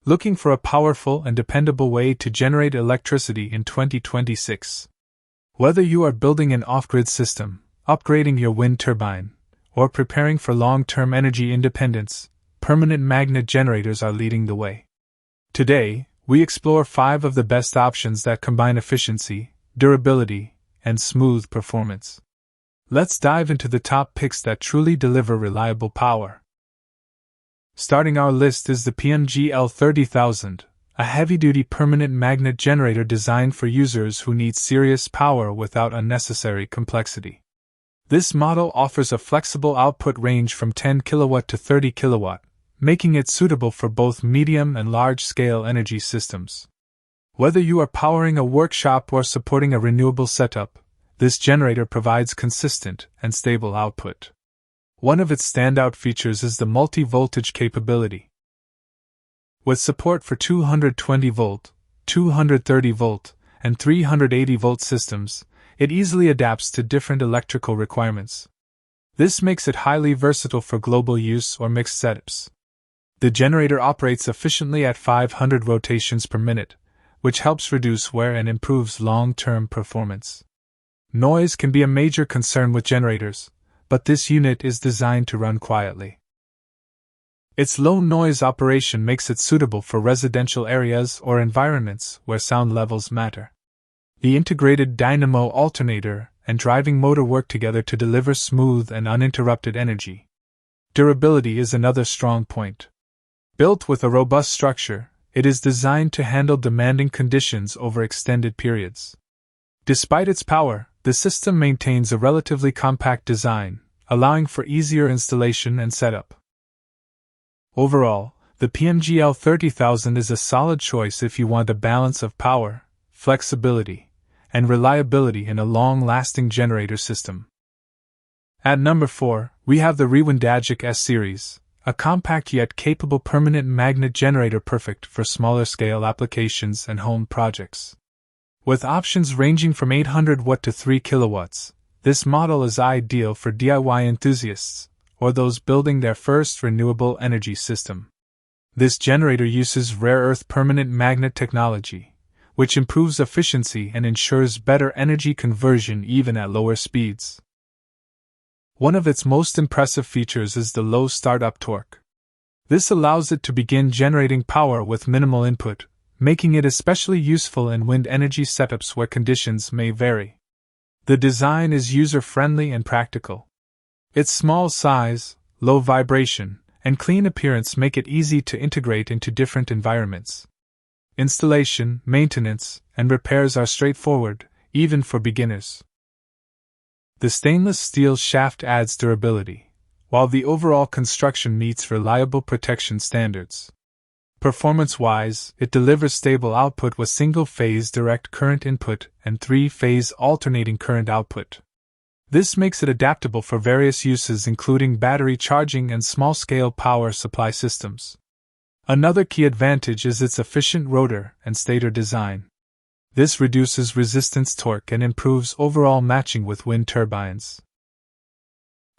Looking for a powerful and dependable way to generate electricity in 2026? Whether you are building an off-grid system, upgrading your wind turbine, or preparing for long-term energy independence, permanent magnet generators are leading the way. Today, we explore 5 of the best options that combine efficiency, durability, and smooth performance. Let's dive into the top picks that truly deliver reliable power. Starting our list is the PMG L-30000, a heavy-duty permanent magnet generator designed for users who need serious power without unnecessary complexity. This model offers a flexible output range from 10 kW to 30 kW, making it suitable for both medium and large-scale energy systems. Whether you are powering a workshop or supporting a renewable setup, this generator provides consistent and stable output. One of its standout features is the multi-voltage capability. With support for 220-volt, 230-volt, and 380-volt systems, it easily adapts to different electrical requirements. This makes it highly versatile for global use or mixed setups. The generator operates efficiently at 500 rotations per minute, which helps reduce wear and improves long-term performance. Noise can be a major concern with generators, but this unit is designed to run quietly. Its low noise operation makes it suitable for residential areas or environments where sound levels matter. The integrated dynamo alternator and driving motor work together to deliver smooth and uninterrupted energy. Durability is another strong point. Built with a robust structure, it is designed to handle demanding conditions over extended periods. Despite its power, the system maintains a relatively compact design, allowing for easier installation and setup. Overall, the PMG L-30000 is a solid choice if you want a balance of power, flexibility, and reliability in a long-lasting generator system. At number 4, we have the Rewindagic S-Series, a compact yet capable permanent magnet generator perfect for smaller-scale applications and home projects. With options ranging from 800 watt to 3 kilowatts, this model is ideal for DIY enthusiasts or those building their first renewable energy system. This generator uses rare earth permanent magnet technology, which improves efficiency and ensures better energy conversion even at lower speeds. One of its most impressive features is the low startup torque. This allows it to begin generating power with minimal input, making it especially useful in wind energy setups where conditions may vary. The design is user-friendly and practical. Its small size, low vibration, and clean appearance make it easy to integrate into different environments. Installation, maintenance, and repairs are straightforward, even for beginners. The stainless steel shaft adds durability, while the overall construction meets reliable protection standards. Performance-wise, it delivers stable output with single-phase direct current input and 3-phase alternating current output. This makes it adaptable for various uses including battery charging and small-scale power supply systems. Another key advantage is its efficient rotor and stator design. This reduces resistance torque and improves overall matching with wind turbines.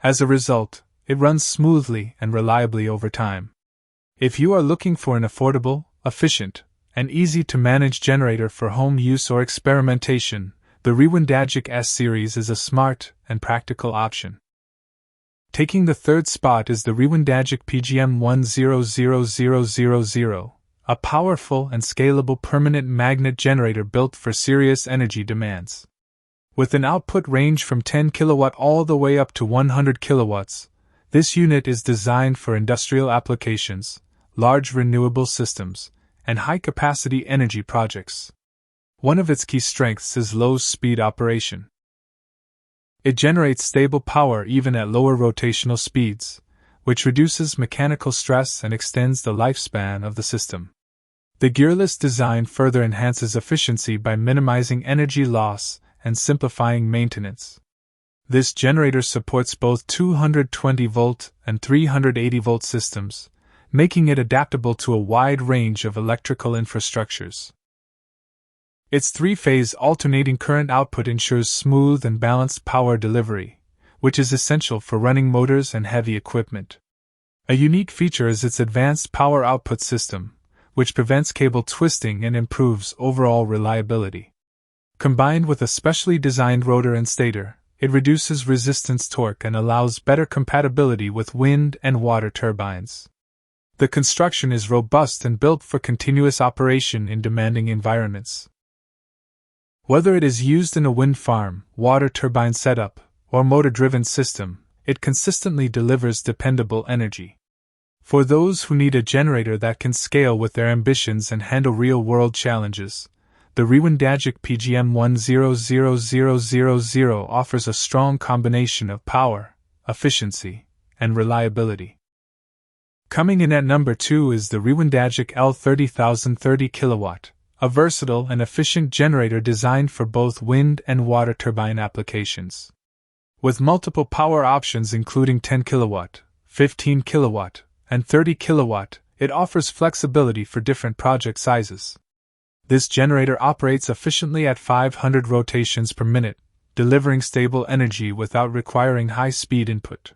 As a result, it runs smoothly and reliably over time. If you are looking for an affordable, efficient, and easy-to-manage generator for home use or experimentation, the Rewindagic S-Series is a smart and practical option. Taking the third spot is the Rewindagic PGM-100000, a powerful and scalable permanent magnet generator built for serious energy demands. With an output range from 10 kW all the way up to 100 kW, this unit is designed for industrial applications, large renewable systems, and high-capacity energy projects. One of its key strengths is low-speed operation. It generates stable power even at lower rotational speeds, which reduces mechanical stress and extends the lifespan of the system. The gearless design further enhances efficiency by minimizing energy loss and simplifying maintenance. This generator supports both 220-volt and 380-volt systems, making it adaptable to a wide range of electrical infrastructures. Its 3-phase alternating current output ensures smooth and balanced power delivery, which is essential for running motors and heavy equipment. A unique feature is its advanced power output system, which prevents cable twisting and improves overall reliability. Combined with a specially designed rotor and stator, it reduces resistance torque and allows better compatibility with wind and water turbines. The construction is robust and built for continuous operation in demanding environments. Whether it is used in a wind farm, water turbine setup, or motor-driven system, it consistently delivers dependable energy. For those who need a generator that can scale with their ambitions and handle real-world challenges, the Rewindagic PGM-100000 offers a strong combination of power, efficiency, and reliability. Coming in at number 2 is the Rewindagic L-30000 30 kW, a versatile and efficient generator designed for both wind and water turbine applications. With multiple power options including 10 kW, 15 kW, and 30 kW, it offers flexibility for different project sizes. This generator operates efficiently at 500 rotations per minute, delivering stable energy without requiring high-speed input.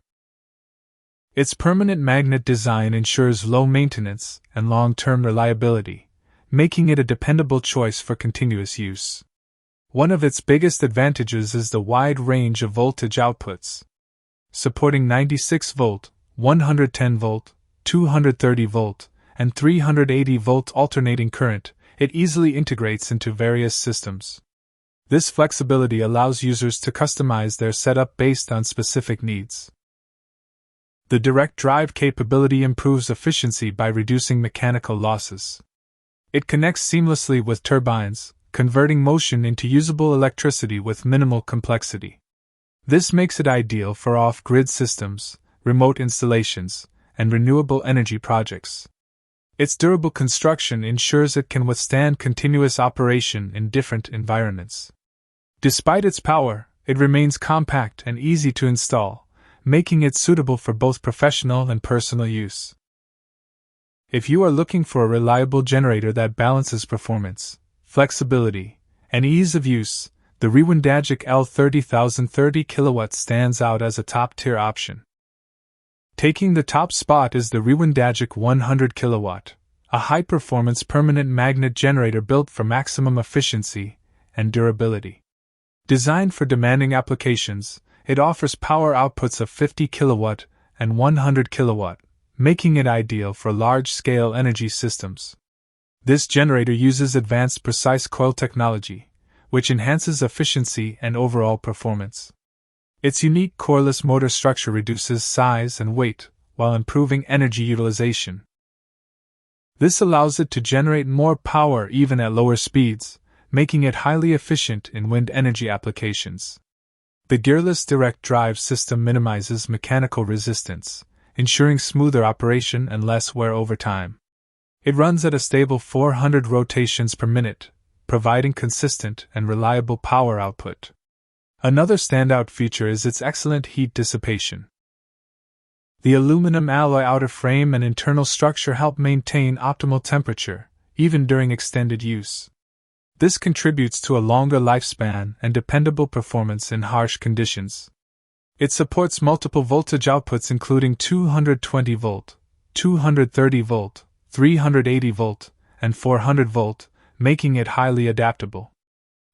Its permanent magnet design ensures low maintenance and long-term reliability, making it a dependable choice for continuous use. One of its biggest advantages is the wide range of voltage outputs. Supporting 96 volt, 110 volt, 230 volt, and 380 volt alternating current, it easily integrates into various systems. This flexibility allows users to customize their setup based on specific needs. The direct drive capability improves efficiency by reducing mechanical losses. It connects seamlessly with turbines, converting motion into usable electricity with minimal complexity. This makes it ideal for off-grid systems, remote installations, and renewable energy projects. Its durable construction ensures it can withstand continuous operation in different environments. Despite its power, it remains compact and easy to install, making it suitable for both professional and personal use. If you are looking for a reliable generator that balances performance, flexibility, and ease of use, the Rewindagic L-30000 30 kW stands out as a top-tier option. Taking the top spot is the Rewindagic 100 kW, a high-performance permanent magnet generator built for maximum efficiency and durability. Designed for demanding applications, it offers power outputs of 50 kW and 100 kW, making it ideal for large-scale energy systems. This generator uses advanced precise coil technology, which enhances efficiency and overall performance. Its unique coreless motor structure reduces size and weight, while improving energy utilization. This allows it to generate more power even at lower speeds, making it highly efficient in wind energy applications. The gearless direct drive system minimizes mechanical resistance, ensuring smoother operation and less wear over time. It runs at a stable 400 rotations per minute, providing consistent and reliable power output. Another standout feature is its excellent heat dissipation. The aluminum alloy outer frame and internal structure help maintain optimal temperature, even during extended use. This contributes to a longer lifespan and dependable performance in harsh conditions. It supports multiple voltage outputs including 220 volt, 230 volt, 380 volt, and 400 volt, making it highly adaptable.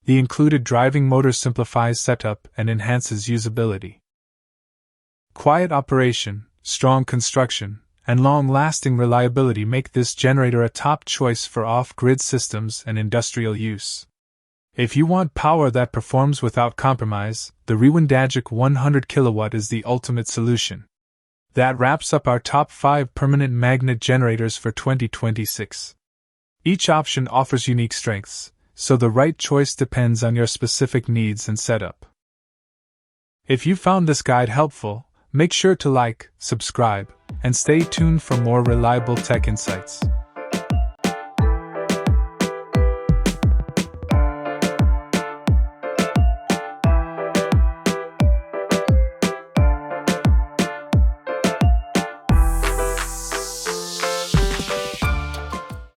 The included driving motor simplifies setup and enhances usability. Quiet operation, strong construction, and long-lasting reliability make this generator a top choice for off-grid systems and industrial use. If you want power that performs without compromise, the Rewindagic 100 kW is the ultimate solution. That wraps up our top 5 permanent magnet generators for 2026. Each option offers unique strengths, so the right choice depends on your specific needs and setup. If you found this guide helpful, make sure to like, subscribe, and stay tuned for more reliable tech insights.